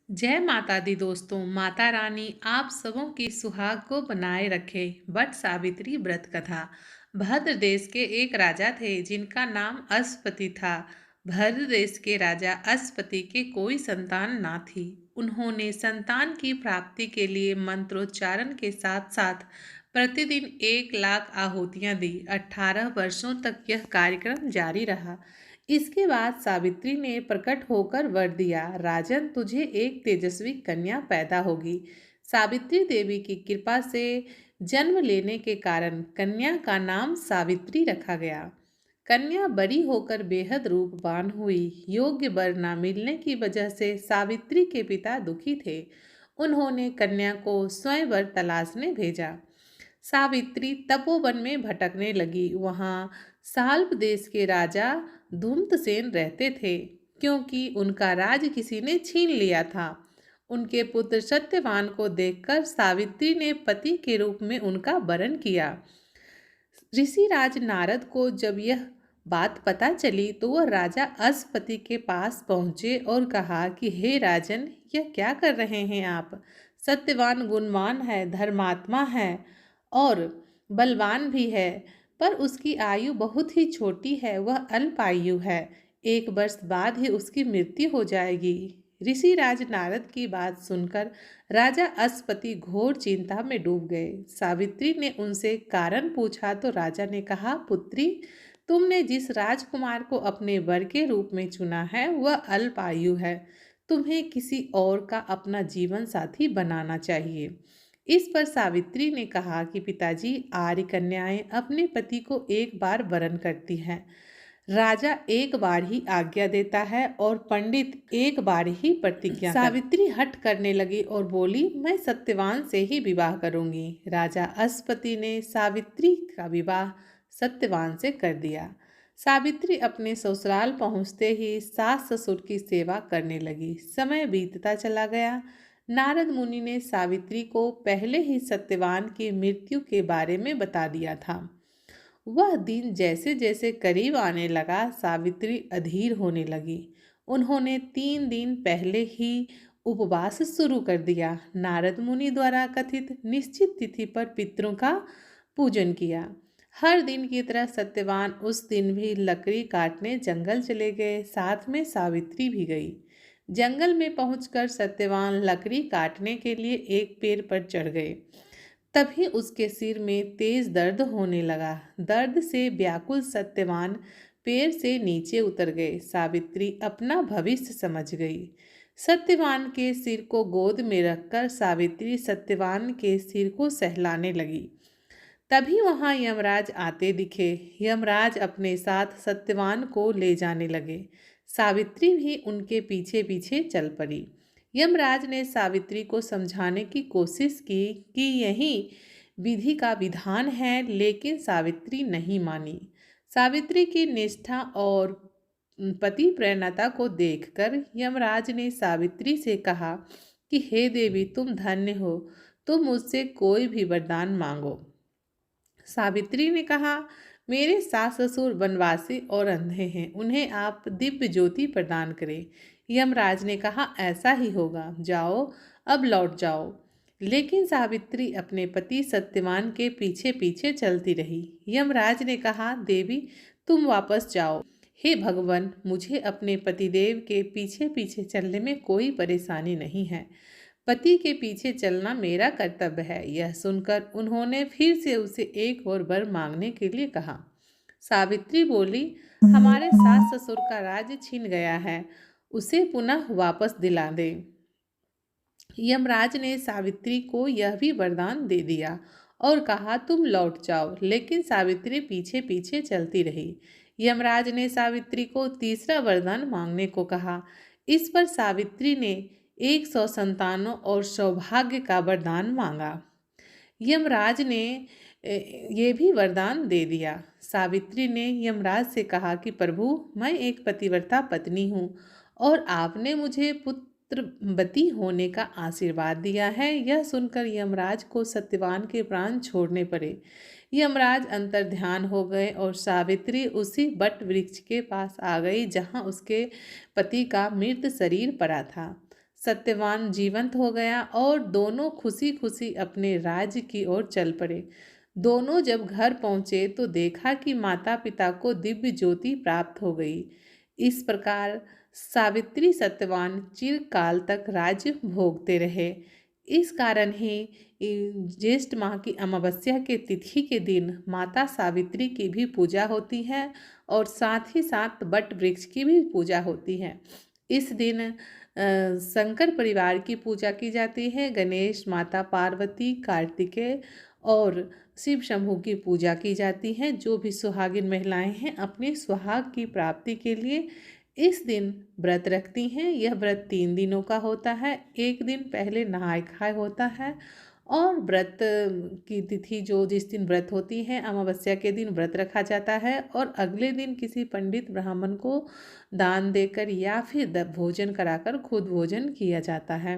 जय माता दी दोस्तों। माता रानी आप सबों की सुहाग को बनाए रखे। वट सावित्री व्रत कथा। भद्र देश के एक राजा थे जिनका नाम अश्वपति था। भद्र देश के राजा अश्वपति के कोई संतान ना थी। उन्होंने संतान की प्राप्ति के लिए मंत्रोच्चारण के साथ साथ प्रतिदिन 1 लाख आहुतियां दी। 18 वर्षों तक यह कार्यक्रम जारी रहा। इसके बाद सावित्री ने प्रकट होकर वर दिया, राजन तुझे एक तेजस्वी कन्या पैदा होगी। सावित्री देवी की कृपा से जन्म लेने के कारण कन्या का नाम सावित्री रखा गया। कन्या बड़ी होकर बेहद रूपवान हुई। योग्य वर न मिलने की वजह से सावित्री के पिता दुखी थे। उन्होंने कन्या को स्वयंवर तलाशने भेजा। सावित्री तपोवन में भटकने लगी। वहाँ साल्प देश के राजा धूम्रसेन रहते थे, क्योंकि उनका राज किसी ने छीन लिया था। उनके पुत्र सत्यवान को देखकर सावित्री ने पति के रूप में उनका वरण किया। ऋषिराज नारद को जब यह बात पता चली तो वह राजा अश्वपति के पास पहुँचे और कहा कि हे राजन, यह क्या कर रहे हैं आप? सत्यवान गुणवान है, धर्मात्मा है और बलवान भी है, पर उसकी आयु बहुत ही छोटी है। वह अल्पायु है। 1 वर्ष बाद ही उसकी मृत्यु हो जाएगी। ऋषिराज नारद की बात सुनकर राजा अश्वपति घोर चिंता में डूब गए। सावित्री ने उनसे कारण पूछा तो राजा ने कहा, पुत्री, तुमने जिस राजकुमार को अपने वर के रूप में चुना है वह अल्पायु है। तुम्हें किसी और का अपना जीवन साथी बनाना चाहिए। इस पर सावित्री ने कहा कि पिताजी, आर्य कन्याएं अपने पति को एक बार वरण करती हैं। राजा एक बार ही आज्ञा देता है और पंडित एक बार ही प्रतिज्ञा। सावित्री हट करने लगी और बोली, मैं सत्यवान से ही विवाह करूंगी। राजा अश्वपति ने सावित्री का विवाह सत्यवान से कर दिया। सावित्री अपने ससुराल पहुंचते ही सास ससुर की सेवा करने लगी। समय बीतता चला गया। नारद मुनि ने सावित्री को पहले ही सत्यवान की मृत्यु के बारे में बता दिया था। वह दिन जैसे जैसे करीब आने लगा, सावित्री अधीर होने लगी। उन्होंने 3 दिन पहले ही उपवास शुरू कर दिया। नारद मुनि द्वारा कथित निश्चित तिथि पर पितरों का पूजन किया। हर दिन की तरह सत्यवान उस दिन भी लकड़ी काटने जंगल चले गए। साथ में सावित्री भी गई। जंगल में पहुंचकर सत्यवान लकड़ी काटने के लिए एक पेड़ पर चढ़ गए। तभी उसके सिर में तेज दर्द होने लगा। दर्द से व्याकुल सत्यवान पेड़ से नीचे उतर गए। सावित्री अपना भविष्य समझ गई। सत्यवान के सिर को गोद में रखकर सावित्री सत्यवान के सिर को सहलाने लगी। तभी वहां यमराज आते दिखे। यमराज अपने साथ सत्यवान को ले जाने लगे। सावित्री भी उनके पीछे पीछे चल पड़ी। यमराज ने सावित्री को समझाने की कोशिश की कि यही विधि का विधान है, लेकिन सावित्री नहीं मानी। सावित्री की निष्ठा और पति प्रेरणता को देखकर यमराज ने सावित्री से कहा कि हे देवी, तुम धन्य हो, तुम मुझसे कोई भी वरदान मांगो। सावित्री ने कहा, मेरे सास ससुर वनवासी और अंधे हैं, उन्हें आप दिव्य ज्योति प्रदान करें। यमराज ने कहा, ऐसा ही होगा, जाओ, अब लौट जाओ। लेकिन सावित्री अपने पति सत्यवान के पीछे पीछे चलती रही। यमराज ने कहा, देवी, तुम वापस जाओ। हे भगवान, मुझे अपने पतिदेव के पीछे पीछे चलने में कोई परेशानी नहीं है। पति के पीछे चलना मेरा कर्तव्य है। यह सुनकर उन्होंने फिर से उसे एक और वर मांगने के लिए कहा। सावित्री बोली, हमारे सास ससुर का राज्य छीन गया है, उसे पुनः वापस दिला दे। यमराज ने सावित्री को यह भी वरदान दे दिया और कहा, तुम लौट जाओ। लेकिन सावित्री पीछे पीछे चलती रही। यमराज ने सावित्री को तीसरा वरदान मांगने को कहा। इस पर सावित्री ने 100 संतानों और सौभाग्य का वरदान मांगा। यमराज ने ये भी वरदान दे दिया। सावित्री ने यमराज से कहा कि प्रभु, मैं एक पतिव्रता पत्नी हूँ और आपने मुझे पुत्रवती होने का आशीर्वाद दिया है। यह सुनकर यमराज को सत्यवान के प्राण छोड़ने पड़े। यमराज अंतर्ध्यान हो गए और सावित्री उसी बट वृक्ष के पास आ गई जहाँ उसके पति का मृत शरीर पड़ा था। सत्यवान जीवंत हो गया और दोनों खुशी खुशी अपने राज्य की ओर चल पड़े। दोनों जब घर पहुंचे तो देखा कि माता पिता को दिव्य ज्योति प्राप्त हो गई। इस प्रकार सावित्री सत्यवान चिरकाल तक राज्य भोगते रहे। इस कारण ही ज्येष्ठ माह की अमावस्या के तिथि के दिन माता सावित्री की भी पूजा होती है और साथ ही साथ वट वृक्ष की भी पूजा होती है। इस दिन शंकर परिवार की पूजा की जाती है। गणेश, माता पार्वती, कार्तिकेय और शिव शंभू की पूजा की जाती है। जो भी सुहागिन महिलाएं हैं अपने सुहाग की प्राप्ति के लिए इस दिन व्रत रखती हैं। यह व्रत 3 दिनों का होता है। एक दिन पहले नहाय खाय होता है और व्रत की तिथि जो जिस दिन व्रत होती है अमावस्या के दिन व्रत रखा जाता है और अगले दिन किसी पंडित ब्राह्मण को दान देकर या फिर भोजन कराकर खुद भोजन किया जाता है।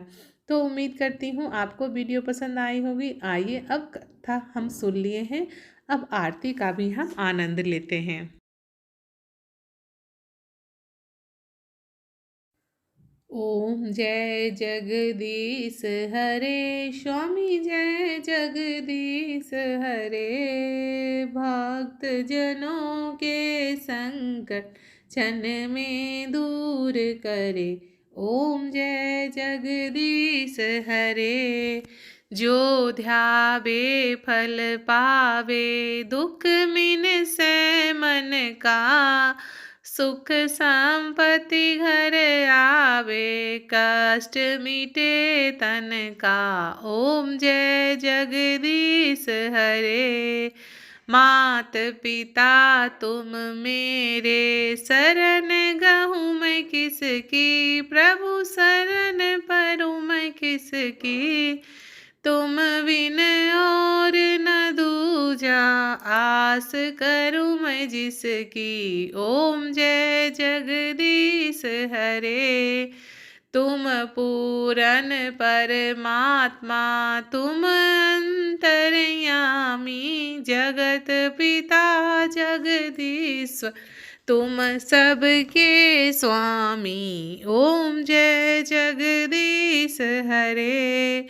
तो उम्मीद करती हूँ आपको वीडियो पसंद आई होगी। आइए अब कथा हम सुन लिए हैं, अब आरती का भी हम आनंद लेते हैं। ओम जय जगदीश हरे, स्वामी जय जगदीश हरे। भक्त जनों के संकट क्षण में दूर करे। ओम जय जगदीश हरे। जो ध्यावे फल पावे, दुख मिन से मन का। सुख संपत्ति घर आवे, कष्ट मिटे तन का। ओम जय जगदीश हरे। मात पिता तुम मेरे, शरण गहूँ मैं किसकी। प्रभु शरण परूँ मैं किसकी। तुम बिन और न दूजा, आस करूँ मैं जिसकी। ओम जय जगदीश हरे। तुम पूरन परमात्मा, तुम अंतर्यामी। जगत पिता जगदीश्वर, तुम सबके स्वामी। ओम जय जगदीश हरे।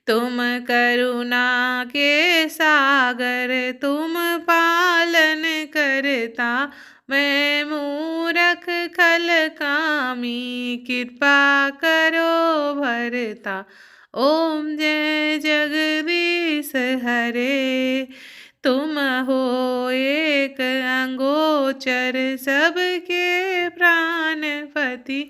तुम करुणा के सागर, तुम पालन करता। मैं मूरख खल कामी, कृपा करो भरता। ओम जय जगदीश हरे। तुम हो एक अंगोचर, सबके प्राणपति।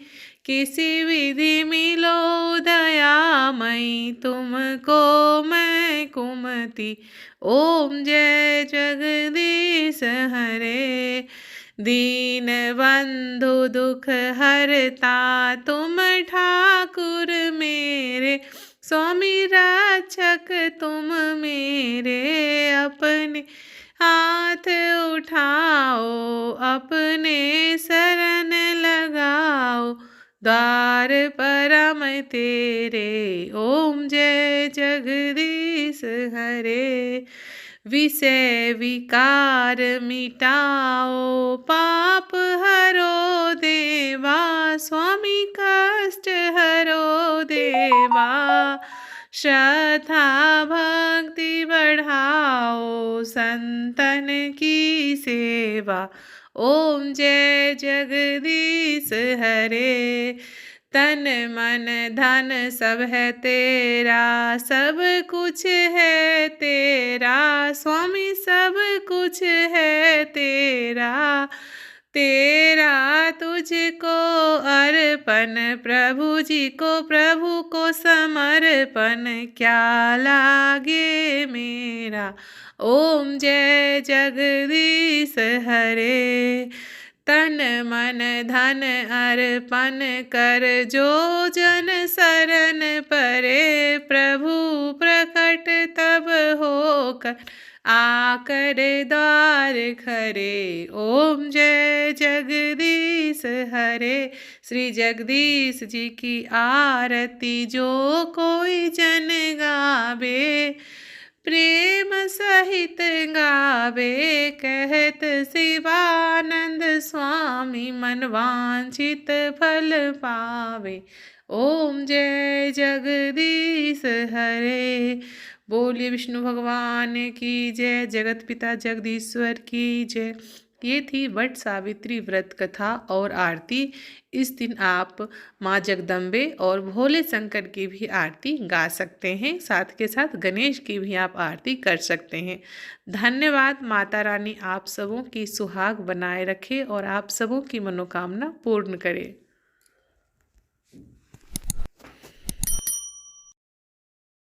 किसी विधि मिलो दयामयी, तुमको मैं कुमति। ओम जय जगदीश हरे। दीन बंधु दुख हरता, तुम ठाकुर मेरे। स्वामी रक्षक तुम मेरे, अपने हाथ उठाओ, अपने शरण लगाओ। द्वार परम तेरे। ओम जय जगदीश हरे। विषय विकार मिटाओ, पाप हरो देवा। स्वामी कष्ट हरो देवा। श्रद्धा भक्ति बढ़ाओ, संतन की सेवा। ओम जय जगदीश हरे। तन मन धन सब है तेरा, सब कुछ है तेरा। स्वामी सब कुछ है तेरा। तेरा तुझको अर्पण, प्रभु जी को प्रभु को समर्पण। क्या लागे मेरा। ओम जय जगदीश हरे। तन मन धन अर्पण कर, जो जन शरण परे। प्रभु प्रकट तब होकर, आकर द्वार खरे। ओम जय जगदीश हरे। श्री जगदीश जी की आरती जो कोई जन गावे। प्रेम सहित गावे, कहत शिवानंद स्वामी। मन वांछित फल पावे। ओम जय जगदीश हरे। बोलिए विष्णु भगवान की जय, जगत पिता जगदीश्वर की जय। ये थी वट सावित्री व्रत कथा और आरती। इस दिन आप माँ जगदम्बे और भोले शंकर की भी आरती गा सकते हैं, साथ के साथ गणेश की भी आप आरती कर सकते हैं। धन्यवाद। माता रानी आप सबों की सुहाग बनाए रखे और आप सबों की मनोकामना पूर्ण करे।